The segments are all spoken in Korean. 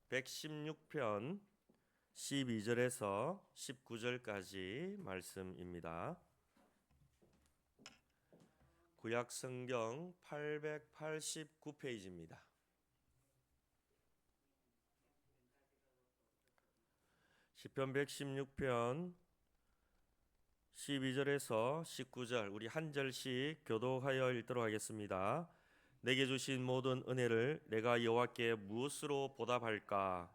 116편 12절에서 19절까지 말씀입니다. 구약 성경 889페이지입니다. 시편 116편 12절에서 19절 우리 한 절씩 교독하여 읽도록 하겠습니다. 내게 주신 모든 은혜를 내가 여호와께 무엇으로 보답할까?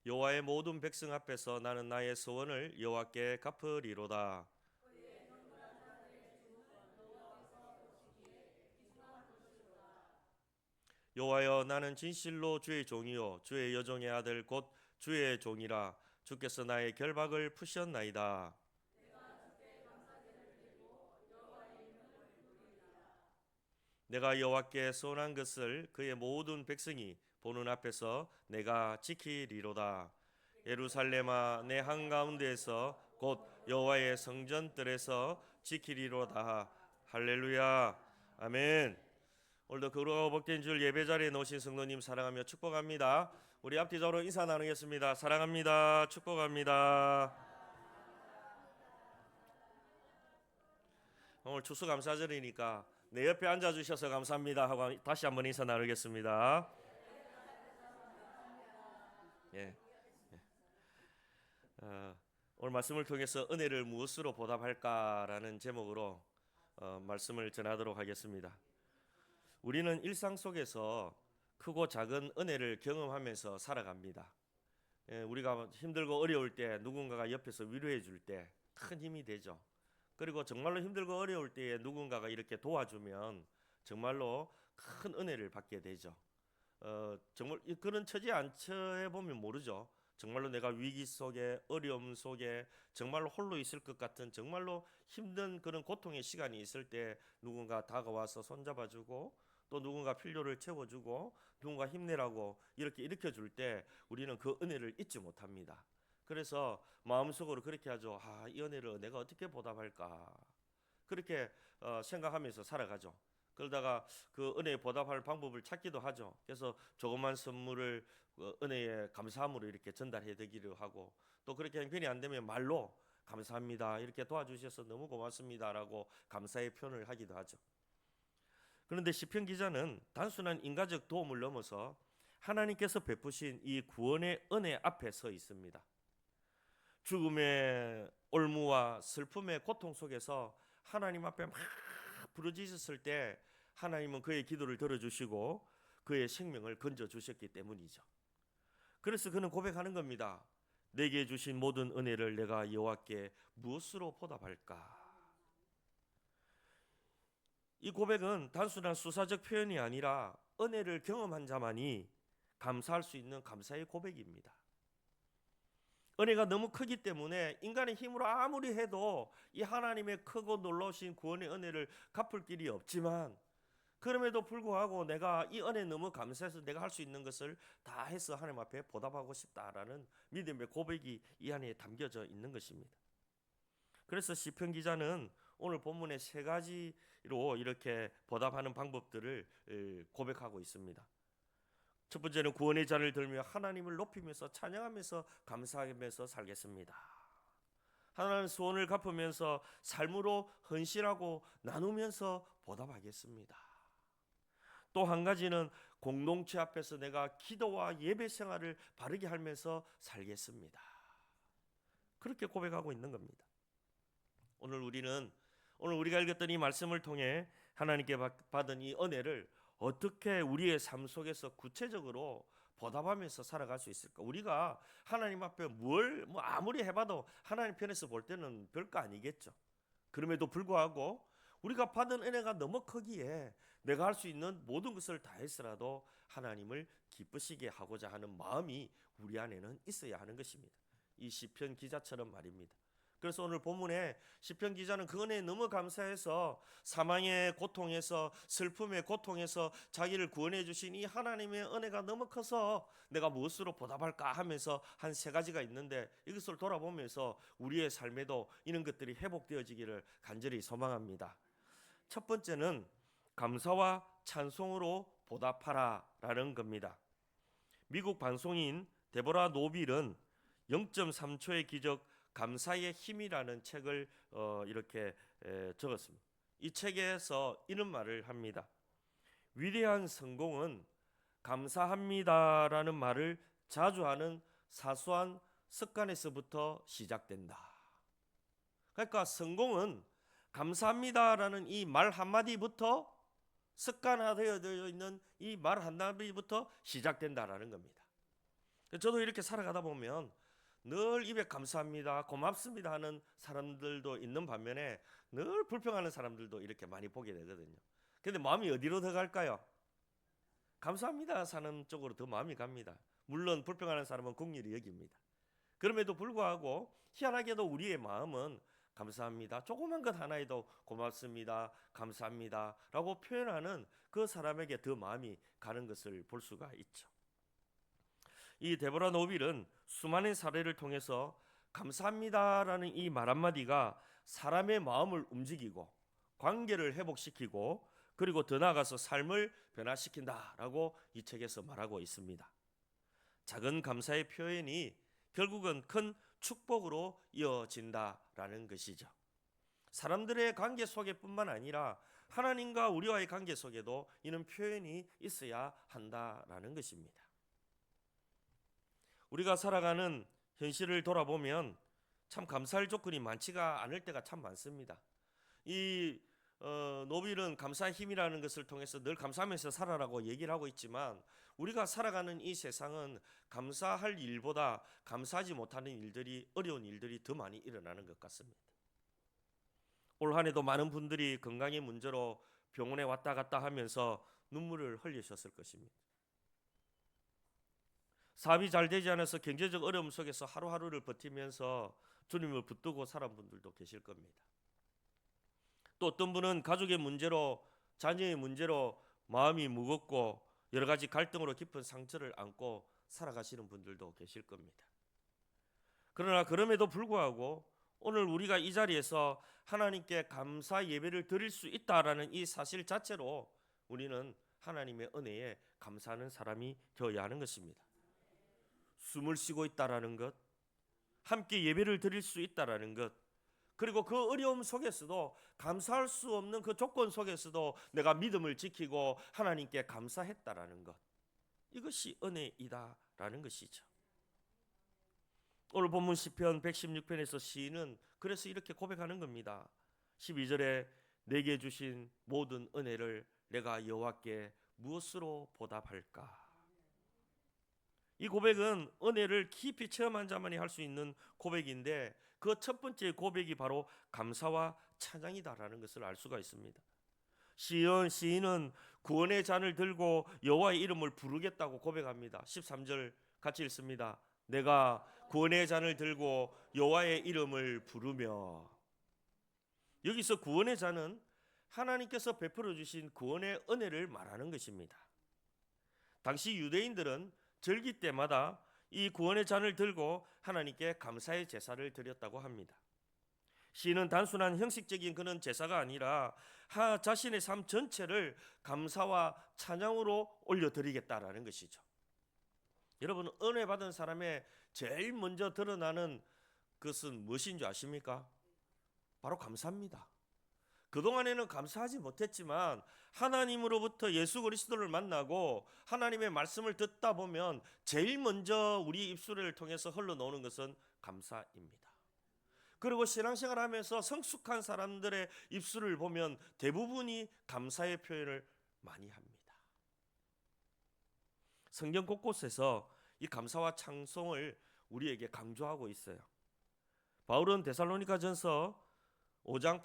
여호와의 모든 백성 앞에서 나는 나의 소원을 여호와께 갚으리로다. 여호와여, 나는 진실로 주의 종이요 주의 여종의 아들 곧 주의 종이라. 주께서 나의 결박을 푸셨나이다. 내가 여호와께 소원한 것을 그의 모든 백성이 보는 앞에서 내가 지키리로다. 예루살렘아, 내 한가운데에서 곧 여호와의 성전들에서 지키리로다. 할렐루야. 아멘. 오늘도 거룩하고 복된 줄 예배 자리에 놓으신 성도님 사랑하며 축복합니다. 우리 앞뒤적으로 인사 나누겠습니다. 사랑합니다. 축복합니다. 오늘 추수감사절이니까 내 옆에 앉아주셔서 감사합니다 하고 다시 한번 인사 나누겠습니다. 예. 오늘 말씀을 통해서 은혜를 무엇으로 보답할까라는 제목으로 말씀을 전하도록 하겠습니다. 우리는 일상 속에서 크고 작은 은혜를 경험하면서 살아갑니다. 우리가 힘들고 어려울 때 누군가가 옆에서 위로해 줄 때 큰 힘이 되죠. 그리고 정말로 힘들고 어려울 때에 누군가가 이렇게 도와주면 정말로 큰 은혜를 받게 되죠. 정말 그런 처지에 처해 보면 모르죠. 정말로 내가 위기 속에 어려움 속에 정말로 홀로 있을 것 같은 정말로 힘든 그런 고통의 시간이 있을 때 누군가 다가와서 손잡아주고 또 누군가 필요를 채워주고 누군가 힘내라고 이렇게 일으켜줄 때 우리는 그 은혜를 잊지 못합니다. 그래서 마음속으로 그렇게 하죠. 이 은혜를 내가 어떻게 보답할까 그렇게 생각하면서 살아가죠. 그러다가 그 은혜에 보답할 방법을 찾기도 하죠. 그래서 조그만 선물을 은혜에 감사함으로 이렇게 전달해 드리기도 하고 또 그렇게 형편이 안 되면 말로 감사합니다. 이렇게 도와주셔서 너무 고맙습니다라고 감사의 표현을 하기도 하죠. 그런데 시편 기자는 단순한 인간적 도움을 넘어서 하나님께서 베푸신 이 구원의 은혜 앞에 서 있습니다. 죽음의 올무와 슬픔의 고통 속에서 하나님 앞에 막 부르짖었을 때 하나님은 그의 기도를 들어주시고 그의 생명을 건져주셨기 때문이죠. 그래서 그는 고백하는 겁니다. 내게 주신 모든 은혜를 내가 여호와께 무엇으로 보답할까? 이 고백은 단순한 수사적 표현이 아니라 은혜를 경험한 자만이 감사할 수 있는 감사의 고백입니다. 은혜가 너무 크기 때문에 인간의 힘으로 아무리 해도 이 하나님의 크고 놀라우신 구원의 은혜를 갚을 길이 없지만 그럼에도 불구하고 내가 이 은혜에 너무 감사해서 내가 할 수 있는 것을 다 해서 하나님 앞에 보답하고 싶다라는 믿음의 고백이 이 안에 담겨져 있는 것입니다. 그래서 시편 기자는 오늘 본문의 세 가지로 이렇게 보답하는 방법들을 고백하고 있습니다. 첫 번째는 구원의 잔을 들며 하나님을 높이면서 찬양하면서 감사하면서 살겠습니다. 하나님 소원을 갚으면서 삶으로 헌신하고 나누면서 보답하겠습니다. 또 한 가지는 공동체 앞에서 내가 기도와 예배 생활을 바르게 하면서 살겠습니다. 그렇게 고백하고 있는 겁니다. 오늘 우리가 읽었던 이 말씀을 통해 하나님께 받은 이 은혜를 어떻게 우리의 삶 속에서 구체적으로 보답하면서 살아갈 수 있을까? 우리가 하나님 앞에 뭘 아무리 해봐도 하나님 편에서 볼 때는 별거 아니겠죠. 그럼에도 불구하고 우리가 받은 은혜가 너무 크기에 내가 할 수 있는 모든 것을 다해서라도 하나님을 기쁘시게 하고자 하는 마음이 우리 안에는 있어야 하는 것입니다. 이 시편 기자처럼 말입니다. 그래서 오늘 본문에 시편 기자는 그 은혜에 너무 감사해서 사망의 고통에서 슬픔의 고통에서 자기를 구원해 주신 이 하나님의 은혜가 너무 커서 내가 무엇으로 보답할까 하면서 한 세 가지가 있는데 이것을 돌아보면서 우리의 삶에도 이런 것들이 회복되어지기를 간절히 소망합니다. 첫 번째는 감사와 찬송으로 보답하라라는 겁니다. 미국 방송인 데보라 노빌은 0.3초의 기적 감사의 힘이라는 책을 이렇게 적었습니다. 이 책에서 이런 말을 합니다. 위대한 성공은 감사합니다라는 말을 자주 하는 사소한 습관에서부터 시작된다. 그러니까 성공은 감사합니다라는 이 말 한마디부터 습관화되어 있는 이 말 한마디부터 시작된다라는 겁니다. 저도 이렇게 살아가다 보면 늘 입에 감사합니다, 고맙습니다 하는 사람들도 있는 반면에 늘 불평하는 사람들도 이렇게 많이 보게 되거든요. 근데 마음이 어디로 더 갈까요? 감사합니다 사는 쪽으로 더 마음이 갑니다. 물론 불평하는 사람은 긍휼히 여깁니다. 그럼에도 불구하고 희한하게도 우리의 마음은 감사합니다, 조그만 것 하나에도 고맙습니다, 감사합니다 라고 표현하는 그 사람에게 더 마음이 가는 것을 볼 수가 있죠. 이 데보라 노빌은 수많은 사례를 통해서 감사합니다라는 이 말 한마디가 사람의 마음을 움직이고 관계를 회복시키고 그리고 더 나아가서 삶을 변화시킨다라고 이 책에서 말하고 있습니다. 작은 감사의 표현이 결국은 큰 축복으로 이어진다라는 것이죠. 사람들의 관계 속에뿐만 아니라 하나님과 우리와의 관계 속에도 이런 표현이 있어야 한다라는 것입니다. 우리가 살아가는 현실을 돌아보면 참 감사할 조건이 많지가 않을 때가 참 많습니다. 이 노빌은 감사의 힘이라는 것을 통해서 늘 감사하면서 살아라고 얘기를 하고 있지만 우리가 살아가는 이 세상은 감사할 일보다 감사하지 못하는 일들이, 어려운 일들이 더 많이 일어나는 것 같습니다. 올 한 해도 많은 분들이 건강의 문제로 병원에 왔다 갔다 하면서 눈물을 흘리셨을 것입니다. 사업이 잘 되지 않아서 경제적 어려움 속에서 하루하루를 버티면서 주님을 붙들고 살아온 분들도 계실 겁니다. 또 어떤 분은 가족의 문제로, 자녀의 문제로 마음이 무겁고 여러 가지 갈등으로 깊은 상처를 안고 살아가시는 분들도 계실 겁니다. 그러나 그럼에도 불구하고 오늘 우리가 이 자리에서 하나님께 감사 예배를 드릴 수 있다라는 이 사실 자체로 우리는 하나님의 은혜에 감사하는 사람이 되어야 하는 것입니다. 숨을 쉬고 있다라는 것, 함께 예배를 드릴 수 있다라는 것, 그리고 그 어려움 속에서도 감사할 수 없는 그 조건 속에서도 내가 믿음을 지키고 하나님께 감사했다라는 것, 이것이 은혜이다라는 것이죠. 오늘 본문 시편 116편에서 시인은 그래서 이렇게 고백하는 겁니다. 12절에 내게 주신 모든 은혜를 내가 여호와께 무엇으로 보답할까? 이 고백은 은혜를 깊이 체험한 자만이 할 수 있는 고백인데 그 첫 번째 고백이 바로 감사와 찬양이다라는 것을 알 수가 있습니다. 시인은 구원의 잔을 들고 여호와의 이름을 부르겠다고 고백합니다. 13절 같이 읽습니다. 내가 구원의 잔을 들고 여호와의 이름을 부르며. 여기서 구원의 잔은 하나님께서 베풀어 주신 구원의 은혜를 말하는 것입니다. 당시 유대인들은 절기 때마다 이 구원의 잔을 들고 하나님께 감사의 제사를 드렸다고 합니다. 시인은 단순한 형식적인 그런 제사가 아니라 자신의 삶 전체를 감사와 찬양으로 올려드리겠다라는 것이죠. 여러분, 은혜 받은 사람의 제일 먼저 드러나는 것은 무엇인 줄 아십니까? 바로 감사입니다. 그동안에는 감사하지 못했지만 하나님으로부터 예수 그리스도를 만나고 하나님의 말씀을 듣다 보면 제일 먼저 우리 입술을 통해서 흘러나오는 것은 감사입니다. 그리고 신앙생활 하면서 성숙한 사람들의 입술을 보면 대부분이 감사의 표현을 많이 합니다. 성경 곳곳에서 이 감사와 찬송을 우리에게 강조하고 있어요. 바울은 데살로니가전서 5장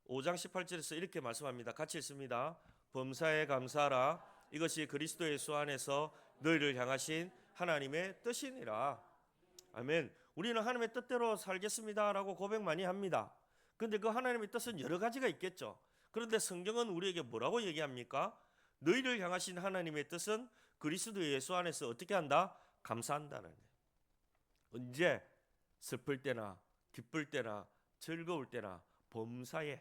18절에서 이렇게 말씀합니다. 같이 읽습니다. 범사에 감사하라. 이것이 그리스도 예수 안에서 너희를 향하신 하나님의 뜻이니라. 아멘. 우리는 하나님의 뜻대로 살겠습니다라고 고백 많이 합니다. 그런데 그 하나님의 뜻은 여러 가지가 있겠죠. 그런데 성경은 우리에게 뭐라고 얘기합니까? 너희를 향하신 하나님의 뜻은 그리스도 예수 안에서 어떻게 한다? 감사한다는 거예요. 언제? 슬플 때나 기쁠 때나 즐거울 때나 범사에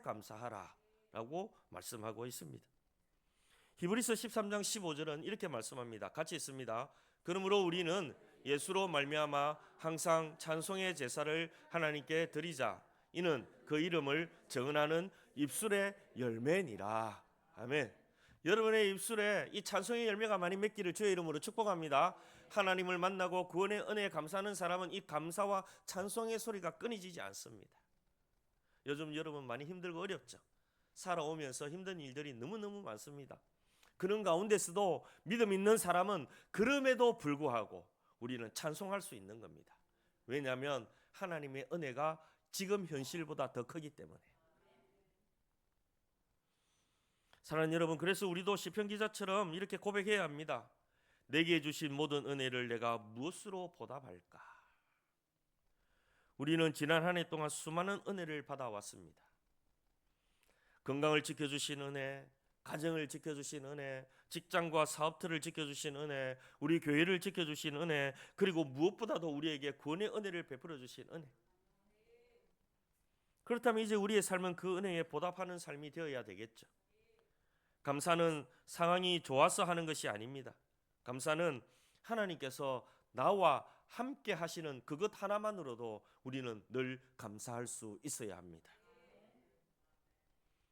감사하라. 라고 말씀하고 있습니다. 히브리서 13장 15절은 이렇게 말씀합니다. 같이 있습니다. 그러므로 우리는 예수로 말미암아 항상 찬송의 제사를 하나님께 드리자. 이는 그 이름을 정언하는 입술의 열매니라. 아멘. 여러분의 입술에 이 찬송의 열매가 많이 맺기를 주의 이름으로 축복합니다. 하나님을 만나고 구원의 은혜에 감사하는 사람은 이 감사와 찬송의 소리가 끊이지지 않습니다. 요즘 여러분 많이 힘들고 어렵죠. 살아오면서 힘든 일들이 너무너무 많습니다. 그런 가운데서도 믿음 있는 사람은 그럼에도 불구하고 우리는 찬송할 수 있는 겁니다. 왜냐하면 하나님의 은혜가 지금 현실보다 더 크기 때문에. 사랑하는 여러분, 그래서 우리도 시편 기자처럼 이렇게 고백해야 합니다. 내게 주신 모든 은혜를 내가 무엇으로 보답할까? 우리는 지난 한 해 동안 수많은 은혜를 받아왔습니다. 건강을 지켜주신 은혜, 가정을 지켜주신 은혜, 직장과 사업들을 지켜주신 은혜, 우리 교회를 지켜주신 은혜, 그리고 무엇보다도 우리에게 구원의 은혜를 베풀어 주신 은혜. 그렇다면 이제 우리의 삶은 그 은혜에 보답하는 삶이 되어야 되겠죠. 감사는 상황이 좋아서 하는 것이 아닙니다. 감사는 하나님께서 나와 함께 하시는 그것 하나만으로도 우리는 늘 감사할 수 있어야 합니다.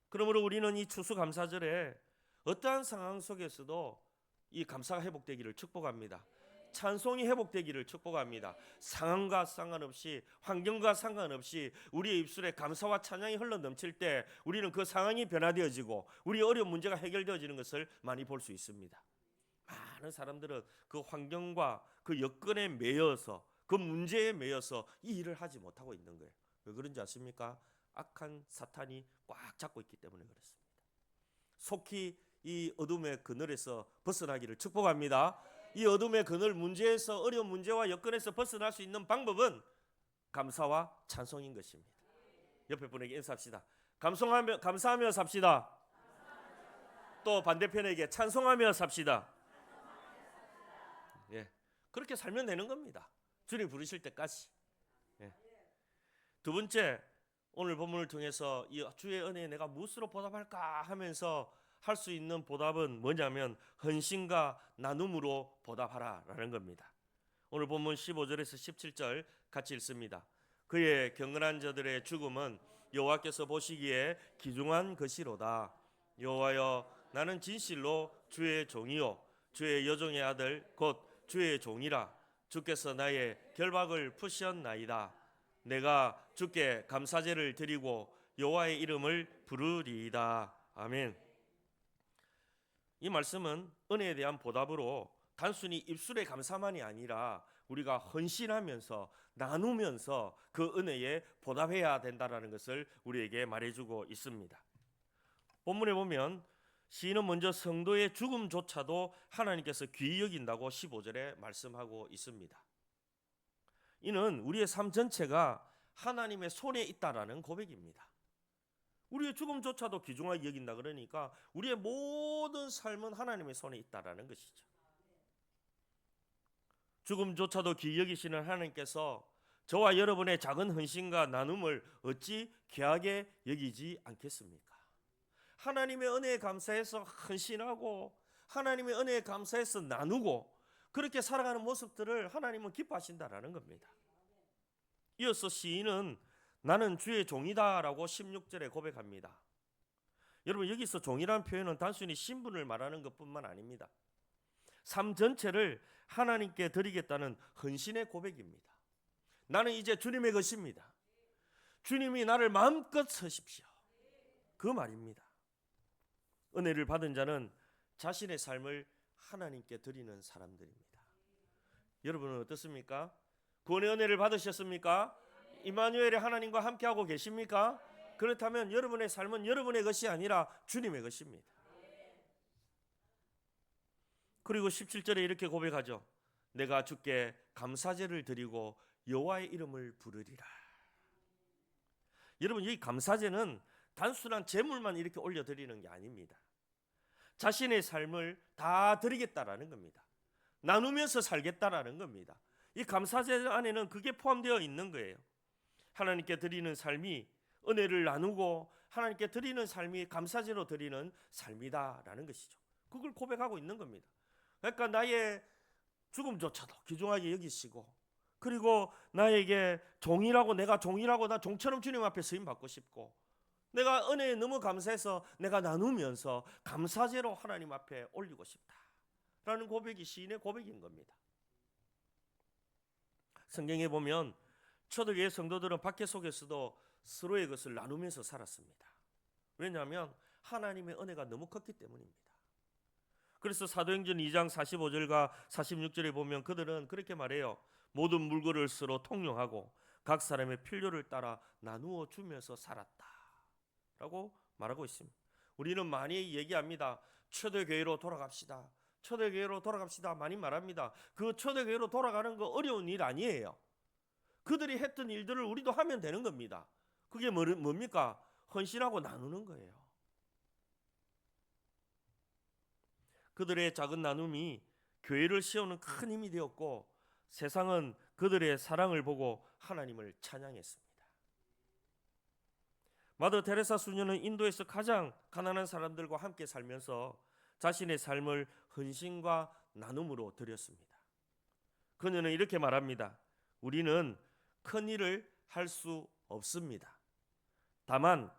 그러므로 우리는 이 추수감사절에 어떠한 상황 속에서도 이 감사가 회복되기를 축복합니다. 찬송이 회복되기를 축복합니다. 상황과 상관없이, 환경과 상관없이 우리의 입술에 감사와 찬양이 흘러넘칠 때 우리는 그 상황이 변화되어지고 우리의 어려운 문제가 해결되어지는 것을 많이 볼 수 있습니다. 많은 사람들은 그 환경과 그 여건에 매여서, 그 문제에 매여서 이 일을 하지 못하고 있는 거예요. 왜 그런지 아십니까? 악한 사탄이 꽉 잡고 있기 때문에 그렇습니다. 속히 이 어둠의 그늘에서 벗어나기를 축복합니다. 이 어둠의 그늘 문제에서, 어려운 문제와 여건에서 벗어날 수 있는 방법은 감사와 찬송인 것입니다. 옆에 분에게 인사합시다. 감사하며 삽시다. 또 반대편에게 찬송하며 삽시다. 예, 그렇게 살면 되는 겁니다. 주님 부르실 때까지. 예. 두 번째, 오늘 본문을 통해서 이 주의 은혜에 내가 무엇으로 보답할까 하면서 할 수 있는 보답은 뭐냐면 헌신과 나눔으로 보답하라라는 겁니다. 오늘 본문 15절에서 17절 같이 읽습니다. 그의 경건한 자들의 죽음은 여호와께서 보시기에 기중한 것이로다. 여호와여, 나는 진실로 주의 종이요 주의 여종의 아들 곧 주의 종이라. 주께서 나의 결박을 푸셨나이다. 내가 주께 감사제를 드리고 여호와의 이름을 부르리이다. 아멘. 이 말씀은 은혜에 대한 보답으로 단순히 입술의 감사만이 아니라 우리가 헌신하면서 나누면서 그 은혜에 보답해야 된다는 것을 우리에게 말해주고 있습니다. 본문에 보면 시인은 먼저 성도의 죽음조차도 하나님께서 귀히 여긴다고 15절에 말씀하고 있습니다. 이는 우리의 삶 전체가 하나님의 손에 있다라는 고백입니다. 우리의 죽음조차도 귀중하게 여긴다 그러니까 우리의 모든 삶은 하나님의 손에 있다라는 것이죠. 죽음조차도 귀히 여기시는 하나님께서 저와 여러분의 작은 헌신과 나눔을 어찌 귀하게 여기지 않겠습니까? 하나님의 은혜에 감사해서 헌신하고 하나님의 은혜에 감사해서 나누고 그렇게 살아가는 모습들을 하나님은 기뻐하신다라는 겁니다. 이어서 시인은 나는 주의 종이다라고 16절에 고백합니다. 여러분, 여기서 종이라는 표현은 단순히 신분을 말하는 것뿐만 아닙니다. 삶 전체를 하나님께 드리겠다는 헌신의 고백입니다. 나는 이제 주님의 것입니다. 주님이 나를 마음껏 쓰십시오. 그 말입니다. 은혜를 받은 자는 자신의 삶을 하나님께 드리는 사람들입니다. 여러분은 어떻습니까? 구원의 은혜를 받으셨습니까? 임마누엘의 하나님과 함께하고 계십니까? 그렇다면 여러분의 삶은 여러분의 것이 아니라 주님의 것입니다. 그리고 17절에 이렇게 고백하죠. 내가 주께 감사제를 드리고 여호와의 이름을 부르리라. 여러분, 이 감사제는 단순한 제물만 이렇게 올려드리는 게 아닙니다. 자신의 삶을 다 드리겠다라는 겁니다. 나누면서 살겠다라는 겁니다. 이 감사제 안에는 그게 포함되어 있는 거예요. 하나님께 드리는 삶이 은혜를 나누고 하나님께 드리는 삶이 감사제로 드리는 삶이다라는 것이죠. 그걸 고백하고 있는 겁니다. 그러니까 나의 죽음조차도 귀중하게 여기시고, 그리고 나에게 종이라고, 내가 종이라고, 나 종처럼 주님 앞에 쓰임 받고 싶고, 내가 은혜에 너무 감사해서 내가 나누면서 감사제로 하나님 앞에 올리고 싶다라는 고백이 시인의 고백인 겁니다. 성경에 보면 초대교회 성도들은 박해 속에서도 서로의 것을 나누면서 살았습니다. 왜냐하면 하나님의 은혜가 너무 컸기 때문입니다. 그래서 사도행전 2장 45절과 46절에 보면 그들은 그렇게 말해요. 모든 물건을 서로 통용하고 각 사람의 필요를 따라 나누어 주면서 살았다 라고 말하고 있습니다. 우리는 많이 얘기합니다. 초대교회로 돌아갑시다. 초대교회로 돌아갑시다 많이 말합니다. 그 초대교회로 돌아가는 거 어려운 일 아니에요. 그들이 했던 일들을 우리도 하면 되는 겁니다. 그게 뭡니까? 헌신하고 나누는 거예요. 그들의 작은 나눔이 교회를 세우는 큰 힘이 되었고, 세상은 그들의 사랑을 보고 하나님을 찬양했습니다. 마더 테레사 수녀는 인도에서 가장 가난한 사람들과 함께 살면서 자신의 삶을 헌신과 나눔으로 드렸습니다. 그녀는 이렇게 말합니다. 우리는 큰 일을 할 수 없습니다. 다만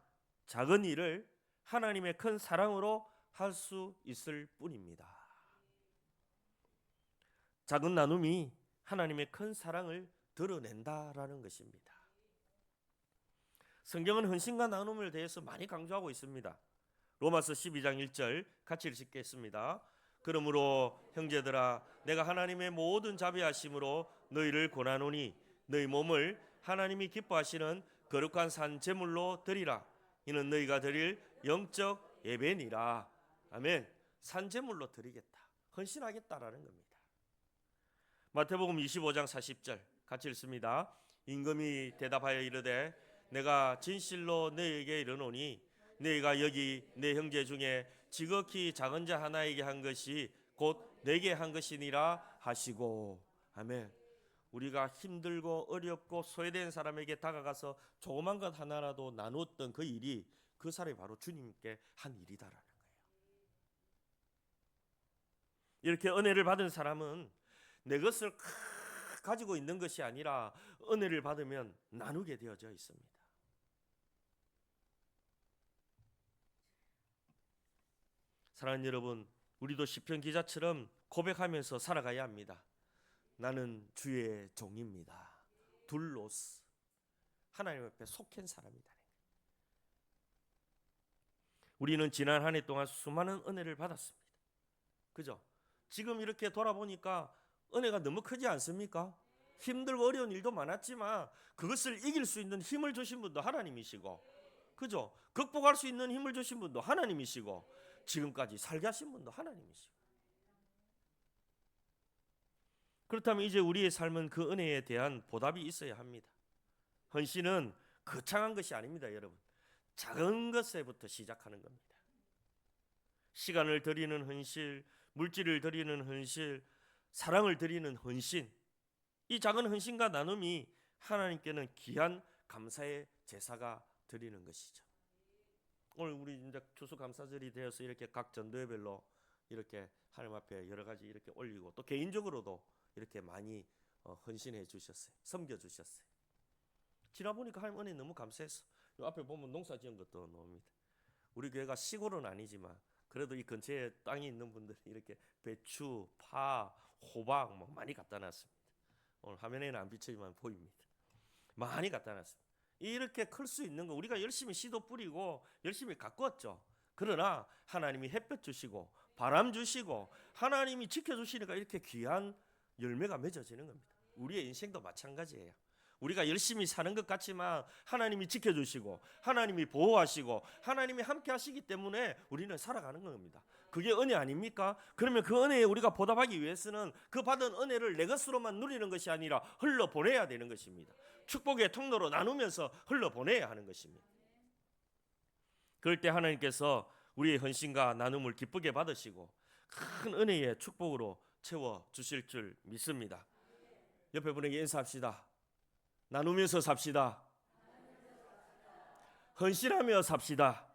작은 일을 하나님의 큰 사랑으로 할 수 있을 뿐입니다. 작은 나눔이 하나님의 큰 사랑을 드러낸다라는 것입니다. 성경은 헌신과 나눔에 대해서 많이 강조하고 있습니다. 로마서 12장 1절 같이 읽겠습니다. 그러므로 형제들아 내가 하나님의 모든 자비하심으로 너희를 권하노니 너희 몸을 하나님이 기뻐하시는 거룩한 산 제물로 드리라. 이는 너희가 드릴 영적 예배니라. 아멘. 산 제물로 드리겠다. 헌신하겠다라는 겁니다. 마태복음 25장 40절 같이 읽습니다. 임금이 대답하여 이르되 내가 진실로 너희에게 이르노니 너희가 여기 내 형제 중에 지극히 작은 자 하나에게 한 것이 곧 내게 한 것이니라 하시고. 아멘. 우리가 힘들고 어렵고 소외된 사람에게 다가가서 조그만 것 하나라도 나누었던 그 일이 그 사람이 바로 주님께 한 일이다라는 거예요. 이렇게 은혜를 받은 사람은 내 것을 가지고 있는 것이 아니라 은혜를 받으면 나누게 되어져 있습니다. 사랑하는 여러분, 우리도 시편 기자처럼 고백하면서 살아가야 합니다. 나는 주의 종입니다. 둘로스. 하나님 앞에 속한 사람이다. 우리는 지난 한 해 동안 수많은 은혜를 받았습니다. 그죠? 지금 이렇게 돌아보니까 은혜가 너무 크지 않습니까? 힘들고 어려운 일도 많았지만 그것을 이길 수 있는 힘을 주신 분도 하나님이시고, 그죠? 극복할 수 있는 힘을 주신 분도 하나님이시고, 지금까지 살게 하신 분도 하나님이시고. 그렇다면 이제 우리의 삶은 그 은혜에 대한 보답이 있어야 합니다. 헌신은 거창한 것이 아닙니다, 여러분. 작은 것에부터 시작하는 겁니다. 시간을 드리는 헌신, 물질을 드리는 헌신, 사랑을 드리는 헌신, 이 작은 헌신과 나눔이 하나님께는 귀한 감사의 제사가 드리는 것이죠. 오늘 우리 이제 추수감사절이 되어서 이렇게 각 전도회별로 이렇게 하나님 앞에 여러 가지 이렇게 올리고, 또 개인적으로도 이렇게 많이 헌신해 주셨어요. 섬겨 주셨어요. 지나보니까 하나님 은혜 너무 감사했어. 이 앞에 보면 농사 지은 것도 나옵니다. 우리 교회가 시골은 아니지만 그래도 이 근처에 땅이 있는 분들이 이렇게 배추, 파, 호박 뭐 많이 갖다 놨습니다. 오늘 화면에는 안 비치지만 보입니다. 많이 갖다 놨습니다. 이렇게 클 수 있는 거 우리가 열심히 씨도 뿌리고 열심히 가꿨죠. 그러나 하나님이 햇볕 주시고 바람 주시고 하나님이 지켜주시니까 이렇게 귀한 열매가 맺어지는 겁니다. 우리의 인생도 마찬가지예요. 우리가 열심히 사는 것 같지만 하나님이 지켜주시고 하나님이 보호하시고 하나님이 함께 하시기 때문에 우리는 살아가는 겁니다. 그게 은혜 아닙니까? 그러면 그 은혜에 우리가 보답하기 위해서는 그 받은 은혜를 내 것으로만 누리는 것이 아니라 흘러보내야 되는 것입니다. 축복의 통로로 나누면서 흘러보내야 하는 것입니다. 그럴 때 하나님께서 우리의 헌신과 나눔을 기쁘게 받으시고 큰 은혜의 축복으로 채워주실 줄 믿습니다. 옆에 분에게 인사합시다. 나누면서 삽시다. 헌신하며 삽시다.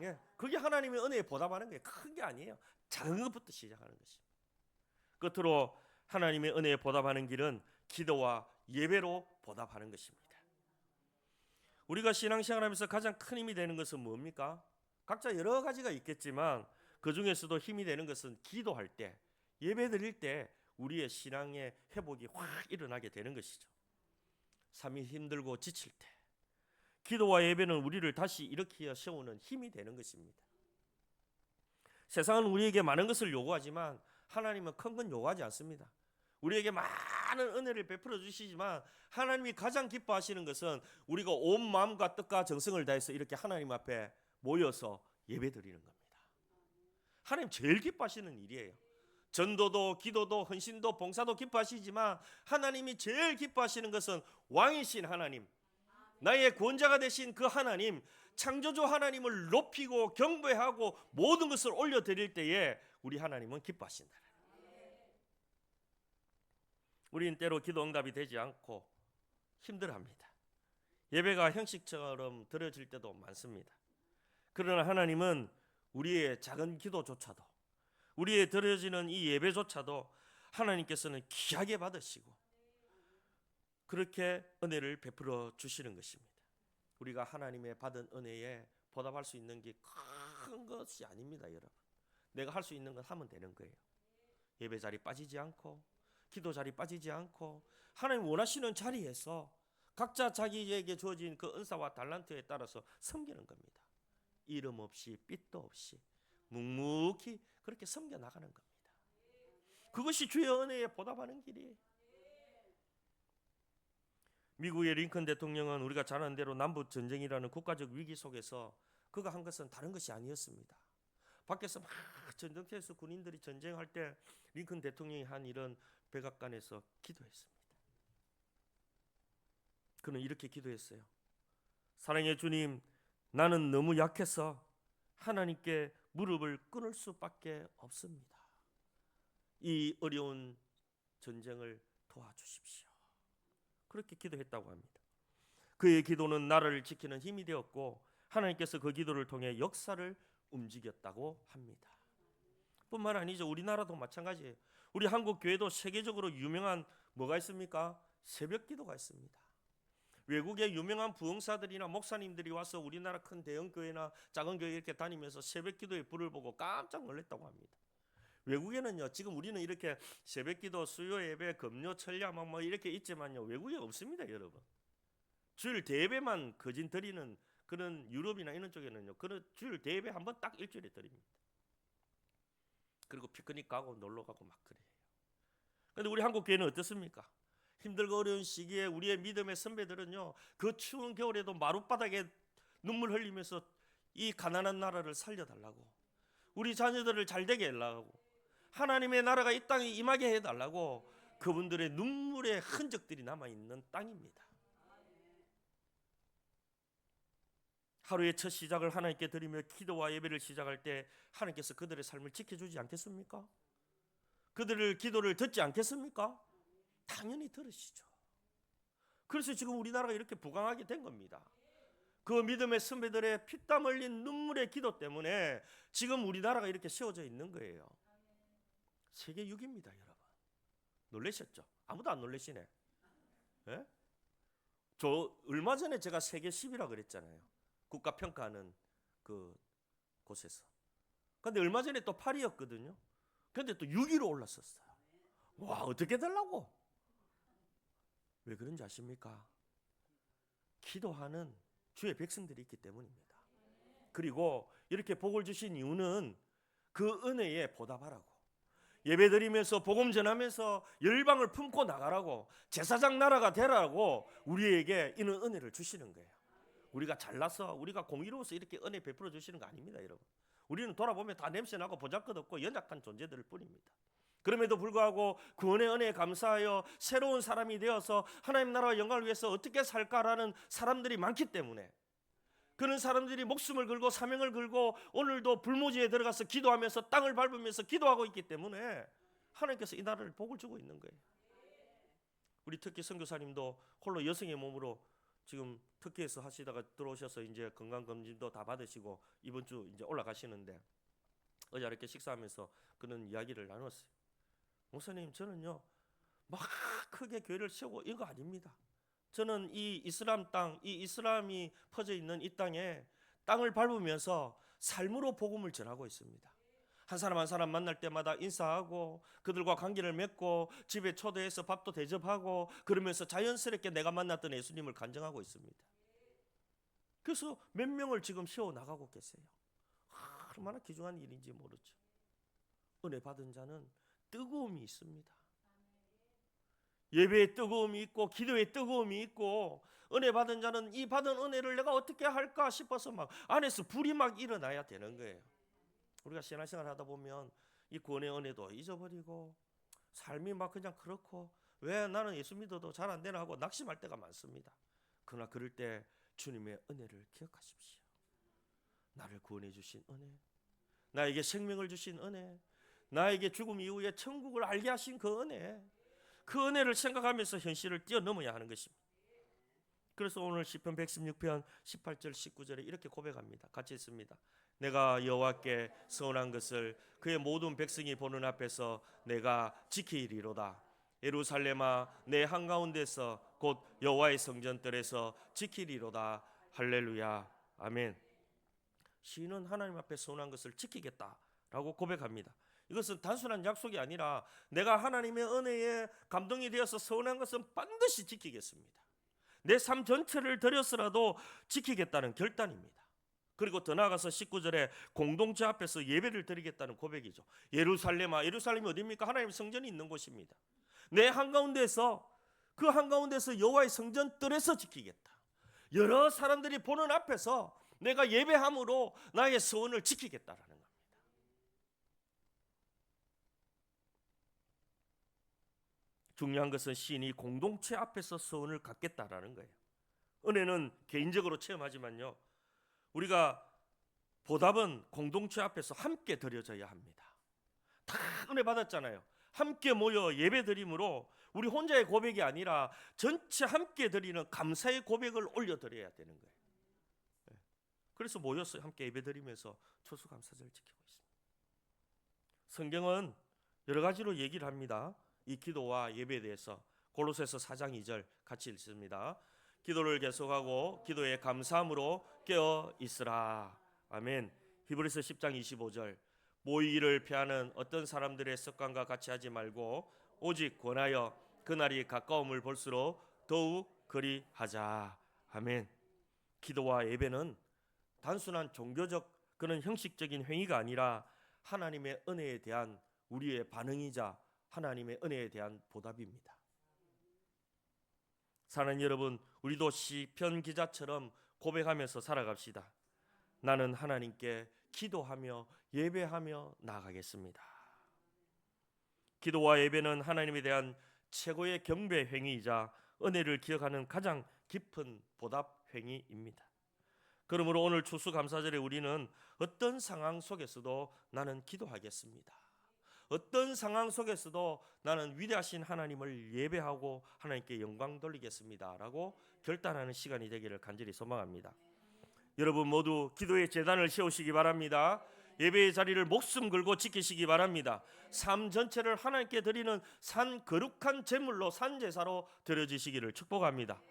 예, 그게 하나님의 은혜에 보답하는 게 큰 게 아니에요. 작은 것부터 시작하는 것입니다. 끝으로 하나님의 은혜에 보답하는 길은 기도와 예배로 보답하는 것입니다. 우리가 신앙생활하면서 가장 큰 힘이 되는 것은 뭡니까? 각자 여러 가지가 있겠지만 그 중에서도 힘이 되는 것은 기도할 때, 예배 드릴 때 우리의 신앙의 회복이 확 일어나게 되는 것이죠. 삶이 힘들고 지칠 때 기도와 예배는 우리를 다시 일으켜 세우는 힘이 되는 것입니다. 세상은 우리에게 많은 것을 요구하지만 하나님은 큰 건 요구하지 않습니다. 우리에게 많은 은혜를 베풀어 주시지만 하나님이 가장 기뻐하시는 것은 우리가 온 마음과 뜻과 정성을 다해서 이렇게 하나님 앞에 모여서 예배드리는 겁니다. 하나님 제일 기뻐하시는 일이에요. 전도도 기도도 헌신도 봉사도 기뻐하시지만 하나님이 제일 기뻐하시는 것은 왕이신 하나님, 나의 구원자가 되신 그 하나님, 창조주 하나님을 높이고 경배하고 모든 것을 올려드릴 때에 우리 하나님은 기뻐하신다. 우리는 때로 기도 응답이 되지 않고 힘들어합니다. 예배가 형식처럼 드려질 때도 많습니다. 그러나 하나님은 우리의 작은 기도조차도, 우리의 드려지는 이 예배조차도 하나님께서는 귀하게 받으시고 그렇게 은혜를 베풀어 주시는 것입니다. 우리가 하나님의 받은 은혜에 보답할 수 있는 게 큰 것이 아닙니다, 여러분. 내가 할 수 있는 건 하면 되는 거예요. 예배 자리 빠지지 않고 기도 자리 빠지지 않고 하나님 원하시는 자리에서 각자 자기에게 주어진 그 은사와 달란트에 따라서 섬기는 겁니다. 이름 없이 빚도 없이 묵묵히 그렇게 섬겨 나가는 겁니다. 그것이 주의 은혜에 보답하는 길이에요. 미국의 링컨 대통령은 우리가 잘 아는 대로 남북 전쟁이라는 국가적 위기 속에서 그가 한 것은 다른 것이 아니었습니다. 밖에서 막 전쟁터에서 군인들이 전쟁할 때 링컨 대통령이 한 일은 백악관에서 기도했습니다. 그는 이렇게 기도했어요. 사랑의 주님, 나는 너무 약해서 하나님께 무릎을 꿇을 수밖에 없습니다. 이 어려운 전쟁을 도와주십시오. 그렇게 기도했다고 합니다. 그의 기도는 나라를 지키는 힘이 되었고 하나님께서 그 기도를 통해 역사를 움직였다고 합니다. 뿐만 아니죠. 우리나라도 마찬가지예요. 우리 한국 교회도 세계적으로 유명한 뭐가 있습니까? 새벽 기도가 있습니다. 외국의 유명한 부흥사들이나 목사님들이 와서 우리나라 큰 대형 교회나 작은 교회 이렇게 다니면서 새벽 기도의 불을 보고 깜짝 놀랐다고 합니다. 외국에는요, 지금 우리는 이렇게 새벽 기도, 수요 예배, 금요, 철야 뭐 이렇게 있지만요, 외국에 없습니다, 여러분. 주일 대예배만 거진 드리는 그런 유럽이나 이런 쪽에는요, 그런 주일 대예배 한번 딱 일주일에 드립니다. 그리고 피크닉 가고 놀러 가고 막 그래요. 그런데 우리 한국 교회는 어떻습니까? 힘들고 어려운 시기에 우리의 믿음의 선배들은요, 그 추운 겨울에도 마룻바닥에 눈물 흘리면서 이 가난한 나라를 살려달라고, 우리 자녀들을 잘 되게 해달라고, 하나님의 나라가 이 땅에 임하게 해달라고 그분들의 눈물의 흔적들이 남아있는 땅입니다. 하루의 첫 시작을 하나님께 드리며 기도와 예배를 시작할 때 하나님께서 그들의 삶을 지켜주지 않겠습니까? 그들의 기도를 듣지 않겠습니까? 당연히 들으시죠. 그래서 지금 우리나라가 이렇게 부강하게 된 겁니다. 그 믿음의 선배들의 피땀 흘린 눈물의 기도 때문에 지금 우리나라가 이렇게 세워져 있는 거예요. 세계 6위입니다, 여러분. 놀라셨죠? 아무도 안 놀라시네. 예? 저 얼마 전에 제가 세계 10위라 그랬잖아요. 국가 평가하는 그 곳에서. 근데 얼마 전에 또 8위였거든요. 근데 또 6위로 올랐었어요. 와, 어떻게 되려고? 왜 그런지 아십니까? 기도하는 주의 백성들이 있기 때문입니다. 그리고 이렇게 복을 주신 이유는 그 은혜에 보답하라고, 예배드리면서 복음 전하면서 열방을 품고 나가라고, 제사장 나라가 되라고 우리에게 이런 은혜를 주시는 거예요. 우리가 잘나서 우리가 공의로워서 이렇게 은혜 베풀어 주시는 거 아닙니다, 여러분. 우리는 돌아보면 다 냄새나고 보잘것없고 연약한 존재들일 뿐입니다. 그럼에도 불구하고 구원의 은혜에 감사하여 새로운 사람이 되어서 하나님 나라와 영광을 위해서 어떻게 살까라는 사람들이 많기 때문에, 그런 사람들이 목숨을 걸고 사명을 걸고 오늘도 불모지에 들어가서 기도하면서 땅을 밟으면서 기도하고 있기 때문에 하나님께서 이 나라를 복을 주고 있는 거예요. 우리 특히 선교사님도 홀로 여성의 몸으로 지금 특히에서 하시다가 들어오셔서 이제 건강검진도 다 받으시고 이번 주 이제 올라가시는데 어제 이렇게 식사하면서 그런 이야기를 나눴어요. 목사님, 저는요 막 크게 교회를 세우고 이런 거 아닙니다. 저는 이 이슬람 땅, 이 이슬람이 퍼져 있는 이 땅에 땅을 밟으면서 삶으로 복음을 전하고 있습니다. 한 사람 한 사람 만날 때마다 인사하고 그들과 관계를 맺고 집에 초대해서 밥도 대접하고 그러면서 자연스럽게 내가 만났던 예수님을 간증하고 있습니다. 그래서 몇 명을 지금 세워나가고 계세요. 얼마나 귀중한 일인지 모르죠. 은혜 받은 자는 뜨거움이 있습니다. 예배의 뜨거움이 있고 기도의 뜨거움이 있고, 은혜 받은 자는 이 받은 은혜를 내가 어떻게 할까 싶어서 막 안에서 불이 막 일어나야 되는 거예요. 우리가 신앙생활 하다 보면 이 구원의 은혜도 잊어버리고 삶이 막 그냥 그렇고 왜 나는 예수 믿어도 잘 안 되나 하고 낙심할 때가 많습니다. 그러나 그럴 때 주님의 은혜를 기억하십시오. 나를 구원해 주신 은혜, 나에게 생명을 주신 은혜, 나에게 죽음 이후에 천국을 알게 하신 그 은혜, 그 은혜를 생각하면서 현실을 뛰어넘어야 하는 것입니다. 그래서 오늘 시편 116편 18절 19절에 이렇게 고백합니다. 같이 읽습니다. 내가 여호와께 서원한 것을 그의 모든 백성이 보는 앞에서 내가 지키리로다. 예루살렘아, 내 한가운데서 곧 여호와의 성전들에서 지키리로다. 할렐루야, 아멘. 시인은 하나님 앞에 서원한 것을 지키겠다라고 고백합니다. 이것은 단순한 약속이 아니라 내가 하나님의 은혜에 감동이 되어서 서원한 것은 반드시 지키겠습니다. 내 삶 전체를 들여서라도 지키겠다는 결단입니다. 그리고 더 나아가서 19절에 공동체 앞에서 예배를 드리겠다는 고백이죠. 예루살렘아, 예루살렘이 어디입니까? 하나님의 성전이 있는 곳입니다. 내 한가운데서, 그 한가운데서 여호와의 성전 뜰에서 지키겠다. 여러 사람들이 보는 앞에서 내가 예배함으로 나의 서원을 지키겠다라는 겁니다. 중요한 것은 시인이 공동체 앞에서 서원을 갖겠다라는 거예요. 은혜는 개인적으로 체험하지만요, 우리가 보답은 공동체 앞에서 함께 드려져야 합니다. 다 은혜 받았잖아요. 함께 모여 예배 드림으로 우리 혼자의 고백이 아니라 전체 함께 드리는 감사의 고백을 올려드려야 되는 거예요. 그래서 모여서 함께 예배 드리면서 추수감사절을 지키고 있습니다. 성경은 여러 가지로 얘기를 합니다. 이 기도와 예배에 대해서 골로새서 4장 2절 같이 읽습니다. 기도를 계속하고 기도에 감사함으로 깨어 있으라. 아멘. 히브리서 10장 25절 모이기를 피하는 어떤 사람들의 습관과 같이 하지 말고 오직 권하여 그날이 가까움을 볼수록 더욱 그리하자. 아멘. 기도와 예배는 단순한 종교적 그런 형식적인 행위가 아니라 하나님의 은혜에 대한 우리의 반응이자 하나님의 은혜에 대한 보답입니다. 사랑하는 여러분, 우리도 시편 기자처럼 고백하면서 살아갑시다. 나는 하나님께 기도하며 예배하며 나아가겠습니다. 기도와 예배는 하나님에 대한 최고의 경배 행위이자 은혜를 기억하는 가장 깊은 보답 행위입니다. 그러므로 오늘 추수감사절에 우리는 어떤 상황 속에서도 나는 기도하겠습니다. 어떤 상황 속에서도 나는 위대하신 하나님을 예배하고 하나님께 영광 돌리겠습니다 라고 결단하는 시간이 되기를 간절히 소망합니다. 여러분 모두 기도의 제단을 세우시기 바랍니다. 예배의 자리를 목숨 걸고 지키시기 바랍니다. 삶 전체를 하나님께 드리는 산 거룩한 제물로 산제사로 드려지시기를 축복합니다.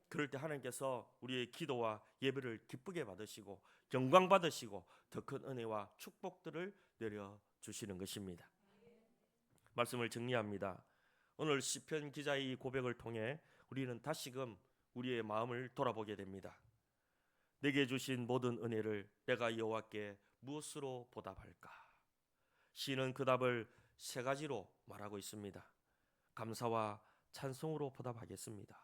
그럴 때 하나님께서 우리의 기도와 예배를 기쁘게 받으시고 영광 받으시고 더 큰 은혜와 축복들을 내려주시는 것입니다. 말씀을 정리합니다. 오늘 시편 기자의 이 고백을 통해 우리는 다시금 우리의 마음을 돌아보게 됩니다. 내게 주신 모든 은혜를 내가 여호와께 무엇으로 보답할까? 시인은 그 답을 세 가지로 말하고 있습니다. 감사와 찬송으로 보답하겠습니다.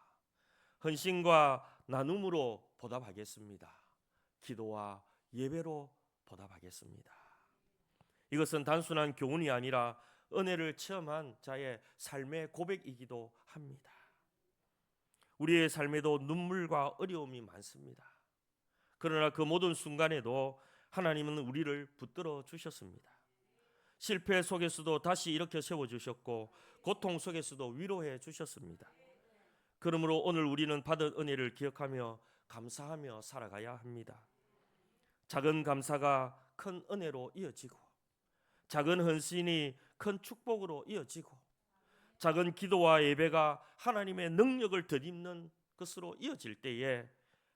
헌신과 나눔으로 보답하겠습니다. 기도와 예배로 보답하겠습니다. 이것은 단순한 교훈이 아니라 은혜를 체험한 자의 삶의 고백이기도 합니다. 우리의 삶에도 눈물과 어려움이 많습니다. 그러나 그 모든 순간에도 하나님은 우리를 붙들어 주셨습니다. 실패 속에서도 다시 일으켜 세워주셨고 고통 속에서도 위로해 주셨습니다. 그러므로 오늘 우리는 받은 은혜를 기억하며 감사하며 살아가야 합니다. 작은 감사가 큰 은혜로 이어지고, 작은 헌신이 큰 축복으로 이어지고, 작은 기도와 예배가 하나님의 능력을 덧입는 것으로 이어질 때에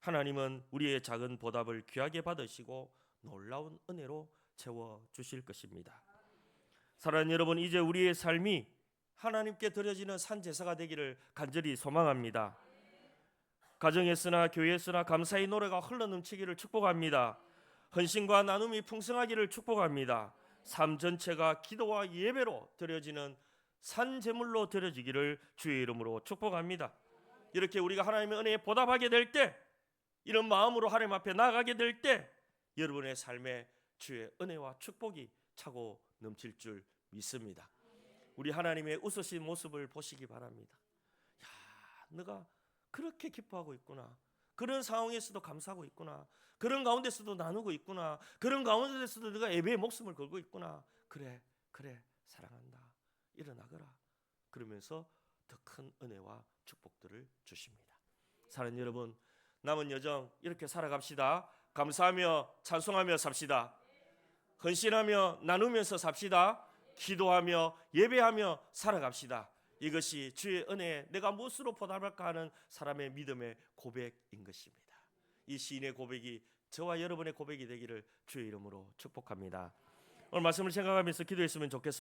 하나님은 우리의 작은 보답을 귀하게 받으시고 놀라운 은혜로 채워주실 것입니다. 사랑하는 여러분, 이제 우리의 삶이 하나님께 드려지는 산제사가 되기를 간절히 소망합니다. 가정에서나 교회에서나 감사의 노래가 흘러넘치기를 축복합니다. 헌신과 나눔이 풍성하기를 축복합니다. 삶 전체가 기도와 예배로 드려지는 산제물로 드려지기를 주의 이름으로 축복합니다. 이렇게 우리가 하나님의 은혜에 보답하게 될 때, 이런 마음으로 하나님 앞에 나아가게 될 때 여러분의 삶에 주의 은혜와 축복이 차고 넘칠 줄 믿습니다. 우리 하나님의 웃으신 모습을 보시기 바랍니다. 야, 너가 그렇게 기뻐하고 있구나. 그런 상황에서도 감사하고 있구나. 그런 가운데서도 나누고 있구나. 그런 가운데서도 네가 예배의 목숨을 걸고 있구나. 그래 사랑한다. 일어나거라. 그러면서 더 큰 은혜와 축복들을 주십니다. 사랑하는 여러분, 남은 여정 이렇게 살아갑시다. 감사하며 찬송하며 삽시다. 헌신하며 나누면서 삽시다. 기도하며 예배하며 살아갑시다. 이것이 주의 은혜에 내가 무엇으로 보답할까 하는 사람의 믿음의 고백인 것입니다. 이 시인의 고백이 저와 여러분의 고백이 되기를 주의 이름으로 축복합니다. 오늘 말씀을 생각하면서 기도했으면 좋겠습니다.